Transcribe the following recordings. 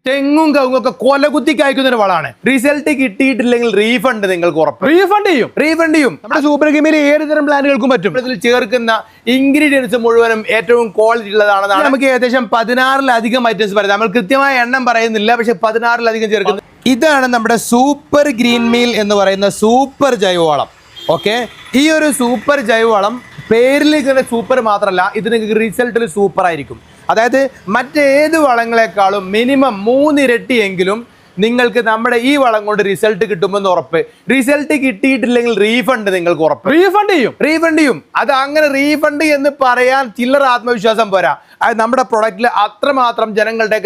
തെങ്ങും കവുങ്ങും ഒക്കെ കൊലകുത്തി കായ്ക്കുന്ന ഒരു വളമാണ്. റിസൾട്ട് കിട്ടിയിട്ടില്ലെങ്കിൽ റീഫണ്ട് നിങ്ങൾക്ക് ഉറപ്പ്. റീഫണ്ട് ചെയ്യും. നമ്മുടെ സൂപ്പർ കെമിയിൽ ഏത് തരം പ്ലാന്റുകൾക്കും പറ്റും. ഇതിൽ ചേർക്കുന്ന ഇൻഗ്രീഡിയൻസ് മുഴുവനും ഏറ്റവും ക്വാളിറ്റി ഉള്ളതാണെന്നാണ് നമുക്ക് ഏകദേശം 16-ലധികം ഐറ്റംസ് പറയാം. നമ്മൾ കൃത്യമായ എണ്ണം പറയുന്നില്ല, പക്ഷെ 16-ലധികം ചേർക്കുന്നത്. ഇതാണ് നമ്മുടെ സൂപ്പർ ഗ്രീൻ മീൽ എന്ന് പറയുന്ന സൂപ്പർ ജൈവവളം. ഓക്കെ, ഈ ഒരു സൂപ്പർ ജൈവവളം പേരിൽ ഇങ്ങനെ സൂപ്പർ മാത്രമല്ല, ഇതിന് റിസൾട്ടിൽ സൂപ്പർ ആയിരിക്കും. അതായത് മറ്റേത് വളങ്ങളെക്കാളും മിനിമം 3 ഇരട്ടിയെങ്കിലും നിങ്ങൾക്ക് നമ്മുടെ ഈ വളം കൊണ്ട് റിസൾട്ട് കിട്ടുമെന്ന് ഉറപ്പ്. റിസൾട്ട് കിട്ടിയിട്ടില്ലെങ്കിൽ റീഫണ്ട് നിങ്ങൾക്ക് ഉറപ്പ്. റീഫണ്ട് ചെയ്യും. അത് അങ്ങനെ റീഫണ്ട് എന്ന് പറയാൻ ചില്ലറ ആത്മവിശ്വാസം പോരാ. അത് നമ്മുടെ പ്രൊഡക്റ്റിൽ അത്രമാത്രം ജനങ്ങളുടെ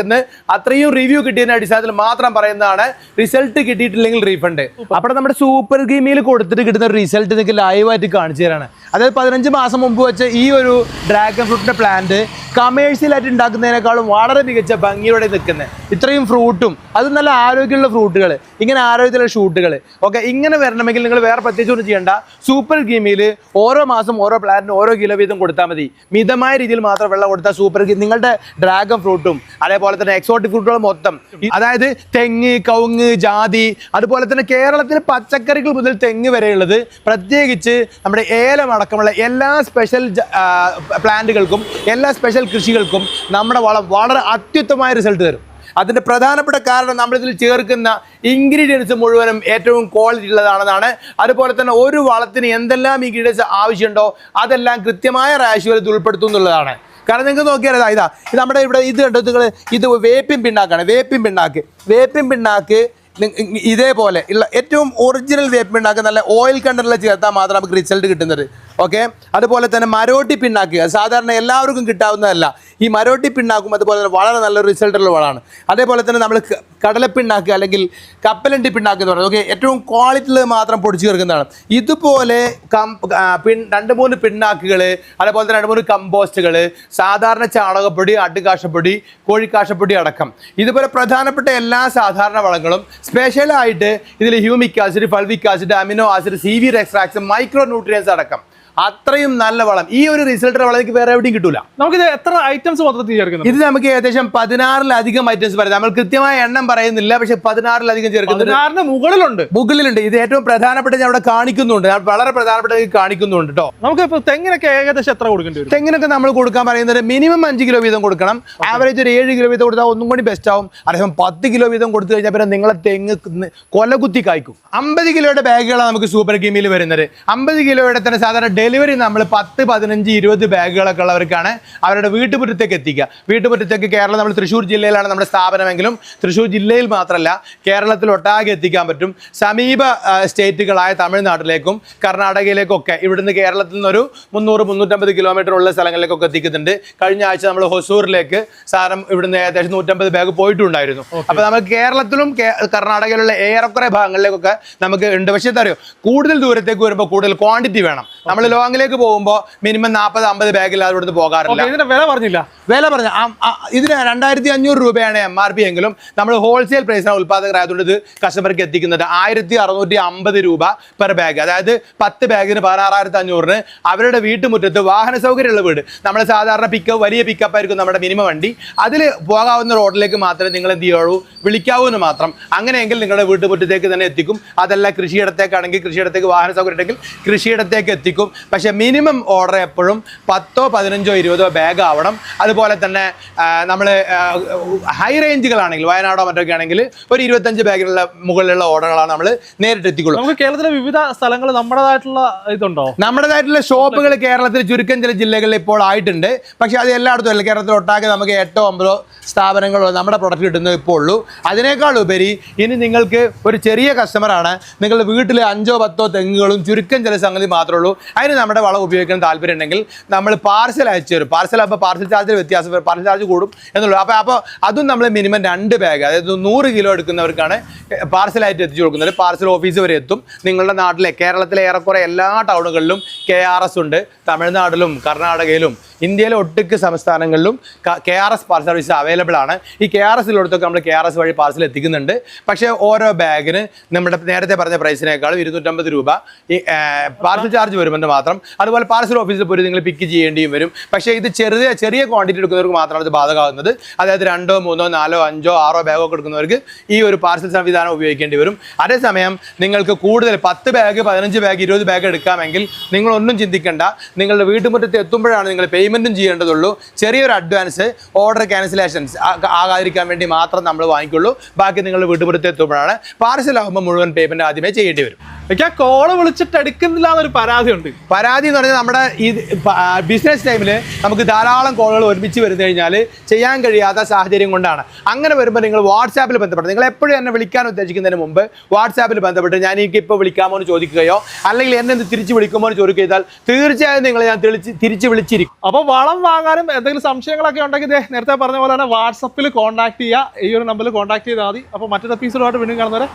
അത്രയും റിവ്യൂ കിട്ടിയതിന്റെ അടിസ്ഥാനത്തിൽ മാത്രം പറയുന്നതാണ് റിസൾട്ട് കിട്ടിയിട്ടില്ലെങ്കിൽ റീഫണ്ട്. അപ്പോൾ നമ്മുടെ സൂപ്പർ ഗെയിമിൽ കൊടുത്തിട്ട് കിട്ടുന്ന റിസൾട്ട് നിങ്ങൾക്ക് ലൈവായിട്ട് കാണിച്ചു തരാണ്. അതായത് 15 മാസം മുമ്പ് വെച്ച ഈ ഒരു ഡ്രാഗൺ ഫ്രൂട്ടിന്റെ പ്ലാന്റ് കമേഴ്ഷ്യലായിട്ട് ഉണ്ടാക്കുന്നതിനേക്കാളും വളരെ മികച്ച ഭംഗിയോടെ നിൽക്കുന്നത്. ഇത്രയും ഫ്രൂട്ടും അത് നല്ല ആരോഗ്യമുള്ള ഫ്രൂട്ടുകൾ, ഇങ്ങനെ ആരോഗ്യത്തിലുള്ള ഷൂട്ടുകൾ. ഓക്കെ, ഇങ്ങനെ വരണമെങ്കിൽ നിങ്ങൾ വേറെ പ്രത്യേകിച്ച് ഒന്നും ചെയ്യേണ്ട. സൂപ്പർ ഗെയിമിൽ ഓരോ മാസം ഓരോ പ്ലാന്റിന് ഓരോ കിലോ വീതം കൊടുത്താൽ മതി. മിതമായ രീതിയിൽ മാത്രം വെള്ളം കൊടുത്താൽ സൂപ്പർ ഗെയിം നിങ്ങളുടെ ഡ്രാഗൺ ഫ്രൂട്ടും അതേപോലെ തന്നെ എക്സോട്ടിക് ഫ്രൂട്ടുകളും മൊത്തം, അതായത് തെങ്ങ്, കവുങ്ങ്, ജാതി, അതുപോലെ തന്നെ കേരളത്തിൽ പച്ചക്കറികൾ മുതൽ തെങ്ങ് വരെയുള്ളത്, പ്രത്യേകിച്ച് നമ്മുടെ ഏലം അടക്കമുള്ള എല്ലാ സ്പെഷ്യൽ പ്ലാന്റുകൾക്കും എല്ലാ സ്പെഷ്യൽ കൃഷികൾക്കും നമ്മുടെ വളം വളരെ അത്യുത്തമമായ റിസൾട്ട് തരും. അതിൻ്റെ പ്രധാനപ്പെട്ട കാരണം നമ്മളിതിൽ ചേർക്കുന്ന ഇൻഗ്രീഡിയൻസ് മുഴുവനും ഏറ്റവും ക്വാളിറ്റി ഉള്ളതാണെന്നാണ്. അതുപോലെ തന്നെ ഒരു വളത്തിന് എന്തെല്ലാം ഇൻഗ്രീഡിയൻസ് ആവശ്യമുണ്ടോ അതെല്ലാം കൃത്യമായ റാഷ്യോയിൽ ഉൾപ്പെടുത്തും എന്നുള്ളതാണ്. കാരണം നിങ്ങൾക്ക് നോക്കിയാൽ ഇത് നമ്മുടെ ഇവിടെ ഇത് കണ്ടോ, നിങ്ങൾ ഇത് വേപ്പിൻ പിണ്ണാക്കാണ്. വേപ്പിൻ പിണ്ണാക്ക് ഇതേപോലെ ഉള്ള ഏറ്റവും ഒറിജിനൽ വേപ്പിൻ പിണ്ണാക്ക് നല്ല ഓയിൽ കണ്ടന്റിൽ ചേർത്താൽ മാത്രം നമുക്ക് റിസൾട്ട് കിട്ടുന്നത്. ഓക്കെ, അതുപോലെ തന്നെ മരോട്ടി പിണ്ണാക്ക് സാധാരണ എല്ലാവർക്കും കിട്ടാവുന്നതല്ല. ഈ മരോട്ടി പിണ്ണാക്കും അതുപോലെ തന്നെ വളരെ നല്ലൊരു റിസൾട്ടുള്ള വളമാണ്. അതേപോലെ തന്നെ നമ്മൾ കടലപ്പിണ്ണാക്ക് അല്ലെങ്കിൽ കപ്പലണ്ടി പിണ്ണാക്ക് എന്ന് പറയുന്നത് ഓക്കെ ഏറ്റവും ക്വാളിറ്റിയിൽ മാത്രം പൊടിച്ചു ചേർക്കുന്നതാണ്. ഇതുപോലെ 2-3 പിണ്ണാക്കുകൾ, അതേപോലെ തന്നെ 2-3 കമ്പോസ്റ്റുകൾ, സാധാരണ ചാണകപ്പൊടി, ആട്ടുകാശപ്പൊടി, കോഴിക്കാശപ്പൊടി അടക്കം ഇതുപോലെ പ്രധാനപ്പെട്ട എല്ലാ സാധാരണ വളങ്ങളും സ്പെഷ്യലായിട്ട് ഇതിൽ humic acid, fulvic acid, amino acid, seaweed extraction, micro nutrients അടക്കം അത്രയും നല്ല വളം ഈ ഒരു റിസൾട്ട് വളയ്ക്ക് വേറെ എവിടെയും കിട്ടൂല. നമുക്ക് എത്ര ഐറ്റംസ് മൊത്തത്തിൽ ചേർക്കുന്നത്? ഇത് നമുക്ക് ഏകദേശം 16-ലധികം ഐറ്റംസ് പറയാം. നമ്മൾ കൃത്യമായ എണ്ണം പറയുന്നില്ല, പക്ഷെ 16-ലധികം ചേർക്കുന്നത് മുകളിലുണ്ട്. ഇത് ഏറ്റവും പ്രധാനപ്പെട്ട ഞാൻ അവിടെ കാണിക്കുന്നുണ്ട്, വളരെ പ്രധാനപ്പെട്ട കാണിക്കുന്നുണ്ട് കേട്ടോ. നമുക്ക് ഇപ്പോൾ തെങ്ങിനൊക്കെ ഏകദേശം എത്ര കൊടുക്കേണ്ടി വരും? തെങ്ങിനൊക്കെ നമ്മൾ കൊടുക്കാൻ പറയുന്നത് മിനിമം 5 കിലോ വീതം കൊടുക്കണം. ആവറേജ് ഒരു 7 കിലോ വീതം കൊടുത്താൽ ഒന്നും കൂടി ബെസ്റ്റ് ആവും. അതേപോലെ 10 കിലോ വീതം കൊടുത്തു കഴിഞ്ഞാൽ പിന്നെ നിങ്ങളെ തെങ്ങ് കൊലകുത്തി കായ്ക്കും. 50 കിലോയുടെ ബാഗുകളാണ് നമുക്ക് സൂപ്പർ ഗെയിമിൽ വരുന്നത്. 50 കിലോയുടെ തന്നെ സാധാരണ ഡെലിവറി നമ്മൾ 10, 15, 20 ബാഗുകളൊക്കെ ഉള്ളവർക്കാണ് അവരുടെ വീട്ടുമുറ്റത്തേക്ക് എത്തിക്കുക. വീട്ടുമുറ്റത്തേക്ക് കേരളം, നമ്മൾ തൃശ്ശൂർ ജില്ലയിലാണ് നമ്മുടെ സ്ഥാപനമെങ്കിലും തൃശ്ശൂർ ജില്ലയിൽ മാത്രമല്ല കേരളത്തിൽ ഒട്ടാകെ എത്തിക്കാൻ പറ്റും. സമീപ സ്റ്റേറ്റുകളായ തമിഴ്നാട്ടിലേക്കും കർണാടകയിലേക്കും ഒക്കെ ഇവിടുന്ന് കേരളത്തിൽ നിന്നൊരു 300-350 കിലോമീറ്റർ ഉള്ള സ്ഥലങ്ങളിലേക്കൊക്കെ എത്തിക്കുന്നുണ്ട്. കഴിഞ്ഞ ആഴ്ച നമ്മൾ ഹൊസൂറിലേക്ക് സാധനം ഇവിടുന്ന് ഏകദേശം 150 ബാഗ് പോയിട്ടുണ്ടായിരുന്നു. അപ്പോൾ നമുക്ക് കേരളത്തിലും കർണാടകയിലുള്ള ഏറെക്കുറെ ഭാഗങ്ങളിലേക്കൊക്കെ നമുക്ക് ഉണ്ട്. പക്ഷേ എന്താ പറയുക, കൂടുതൽ ദൂരത്തേക്ക് വരുമ്പോൾ കൂടുതൽ ക്വാണ്ടിറ്റി വേണം. നമ്മൾ ലോങ്ങിലേക്ക് പോകുമ്പോൾ മിനിമം 40-50 ബാഗില്ലാതെ ഇവിടുന്ന് പോകാറില്ല. വില പറഞ്ഞ ഇതിന് 2500 രൂപയാണ് MRP എങ്കിലും നമ്മൾ ഹോൾസെയിൽ പ്രൈസാണ് ഉത്പാദകരായതുകൊണ്ട് ഇത് കസ്റ്റമർക്ക് എത്തിക്കുന്നത് 1650 രൂപ പെർ ബാഗ്. അതായത് 10 ബാഗിന് 16,500 അവരുടെ വീട്ടുമുറ്റത്ത് വാഹന സൗകര്യമുള്ള വീട്. നമ്മൾ സാധാരണ വലിയ പിക്കപ്പ് ആയിരിക്കും നമ്മുടെ മിനിമം വണ്ടി. അതിൽ പോകാവുന്ന റോഡിലേക്ക് മാത്രമേ നിങ്ങൾ എന്ത് ചെയ്യുള്ളൂ, വിളിക്കാവൂന്ന് മാത്രം. അങ്ങനെയെങ്കിൽ നിങ്ങളുടെ വീട്ടുമുറ്റത്തേക്ക് തന്നെ എത്തിക്കും. അതല്ല കൃഷിയിടത്തേക്കാണെങ്കിൽ കൃഷിയിടത്തേക്ക് വാഹന സൗകര്യം ഉണ്ടെങ്കിൽ കൃഷിയിടത്തേക്ക് എത്തിക്കും. പക്ഷേ മിനിമം ഓർഡർ എപ്പോഴും 10, 15, 20 ബാഗ് ആവണം. അതുപോലെ തന്നെ നമ്മൾ ഹൈ റേഞ്ചുകളാണെങ്കിൽ വയനാടോ മറ്റൊക്കെ ആണെങ്കിൽ ഒരു 25 ബാഗിലുള്ള മുകളിലുള്ള ഓർഡറുകളാണ് നമ്മൾ നേരിട്ട് എത്തിക്കുള്ളൂ. നമുക്ക് കേരളത്തിലെ വിവിധ സ്ഥലങ്ങൾ നമ്മുടേതായിട്ടുള്ള ഇതുണ്ടോ? നമ്മുടേതായിട്ടുള്ള ഷോപ്പുകൾ കേരളത്തിൽ ചുരുക്കം ചില ജില്ലകളിൽ ഇപ്പോൾ ആയിട്ടുണ്ട്. പക്ഷേ അത് എല്ലായിടത്തും അല്ല. കേരളത്തിൽ ഒട്ടാകെ നമുക്ക് 8-9 സ്ഥാപനങ്ങളോ നമ്മുടെ പ്രൊഡക്റ്റ് കിട്ടുന്നത് ഇപ്പോൾ ഉള്ളൂ. അതിനേക്കാൾ ഉപരി ഇനി നിങ്ങൾക്ക് ഒരു ചെറിയ കസ്റ്റമറാണ്, നിങ്ങളുടെ വീട്ടിൽ 5-10 തെങ്ങുകളും ചുരുക്കം ചില സംഗതി മാത്രമേ ഉള്ളൂ, അതിന് നമ്മുടെ വളം ഉപയോഗിക്കാൻ താല്പര്യം ഉണ്ടെങ്കിൽ നമ്മൾ പാർസൽ അയച്ചു തരും. പാർസൽ ആകുമ്പോൾ പാർസൽ ചാർജിൽ വ്യത്യാസം വരും, പാർസൽ ചാർജ് കൂടും എന്നുള്ളൂ. അപ്പോൾ അതും നമ്മൾ മിനിമം 2 ബാഗ്, അതായത് 100 കിലോ എടുക്കുന്നവർക്കാണ് പാർസലായിട്ട് എത്തിച്ചു കൊടുക്കുന്നത്. പാർസൽ ഓഫീസ് വരെ എത്തും. നിങ്ങളുടെ നാട്ടിലെ കേരളത്തിലെ ഏറെക്കുറെ എല്ലാ ടൗണുകളിലും KRS ഉണ്ട്. തമിഴ്നാട്ടിലും കർണാടകയിലും ഇന്ത്യയിലെ ഒട്ടുക്ക് സംസ്ഥാനങ്ങളിലും KRS പാർസൽ സർവീസ് അവൈലബിൾ ആണ്. ഈ KRSിലോടത്തൊക്കെ നമ്മൾ KRS വഴി പാർസൽ എത്തിക്കുന്നുണ്ട്. പക്ഷേ ഓരോ ബാഗിന് നമ്മുടെ നേരത്തെ പറഞ്ഞ പ്രൈസിനേക്കാളും 250 രൂപ ഈ പാർസൽ ചാർജ് വരുമെന്ന് മാത്രം. അതുപോലെ പാർസൽ ഓഫീസിൽ പോയി നിങ്ങൾ പിക്ക് ചെയ്യേണ്ടിയും വരും. പക്ഷേ ഇത് ചെറിയ ക്വാണ്ടിറ്റി എടുക്കുന്നവർക്ക് മാത്രമാണ് ഇത് ബാധകമാകുന്നത്. അതായത് 2, 3, 4, 5, 6 ബാഗൊക്കെ എടുക്കുന്നവർക്ക് ഈ ഒരു പാർസൽ സംവിധാനം ഉപയോഗിക്കേണ്ടി വരും. അതേസമയം നിങ്ങൾക്ക് കൂടുതൽ 10 ബാഗ്, 15 ബാഗ്, 20 ബാഗ് എടുക്കാമെങ്കിൽ നിങ്ങളൊന്നും ചിന്തിക്കേണ്ട. നിങ്ങളുടെ വീട്ടുമുറ്റത്ത് എത്തുമ്പോഴാണ് നിങ്ങൾ പേയ്മെൻറ്റും ചെയ്യേണ്ടതുള്ളൂ. ചെറിയൊരു അഡ്വാൻസ് ഓർഡർ ക്യാൻസലേഷൻസ് ആകാതിരിക്കാൻ വേണ്ടി മാത്രം നമ്മൾ വാങ്ങിക്കുള്ളൂ. ബാക്കി നിങ്ങളുടെ വീട്ടുമുറ്റത്ത് എത്തുമ്പോഴാണ്. പാർസലാകുമ്പോൾ മുഴുവൻ പേയ്മെൻറ്റ് ആദ്യമേ ചെയ്യേണ്ടി വരും. എനിക്ക് കോള് വിളിച്ചിട്ട് എടുക്കുന്നില്ല എന്നൊരു പരാതി ഉണ്ട്. പരാതി എന്ന് പറഞ്ഞാൽ നമ്മുടെ ഈ ബിസിനസ് ടൈമിൽ നമുക്ക് ധാരാളം കോളുകൾ ഒരുമിച്ച് വരുന്നു കഴിഞ്ഞാൽ ചെയ്യാൻ കഴിയാത്ത സാഹചര്യം കൊണ്ടാണ്. അങ്ങനെ വരുമ്പോൾ നിങ്ങൾ വാട്സാപ്പിൽ ബന്ധപ്പെട്ട്, നിങ്ങൾ എപ്പോഴും എന്നെ വിളിക്കാൻ ഉദ്ദേശിക്കുന്നതിന് മുമ്പ് വാട്സാപ്പിൽ ബന്ധപ്പെട്ട് ഞാൻ എനിക്കിപ്പോൾ വിളിക്കാമോ എന്ന് ചോദിക്കുകയോ അല്ലെങ്കിൽ എന്നെ തിരിച്ച് വിളിക്കുമോ എന്ന് ചോദിക്കുക ചെയ്താൽ തീർച്ചയായും നിങ്ങളെ ഞാൻ തിരിച്ച് വിളിച്ചിരിക്കും. അപ്പോൾ വളം വാങ്ങാനും എന്തെങ്കിലും സംശയങ്ങളൊക്കെ ഉണ്ടെങ്കിൽ നേരത്തെ പറഞ്ഞ പോലെ തന്നെ വാട്സപ്പിൽ കോൺടാക്ട് ചെയ്യുക. ഈ ഒരു നമ്പറിൽ കോൺടാക്ട് ചെയ്താൽ മതി. അപ്പോൾ മറ്റൊരു എപ്പിസോഡായിട്ട് വീണ്ടും കാണുന്നവരെ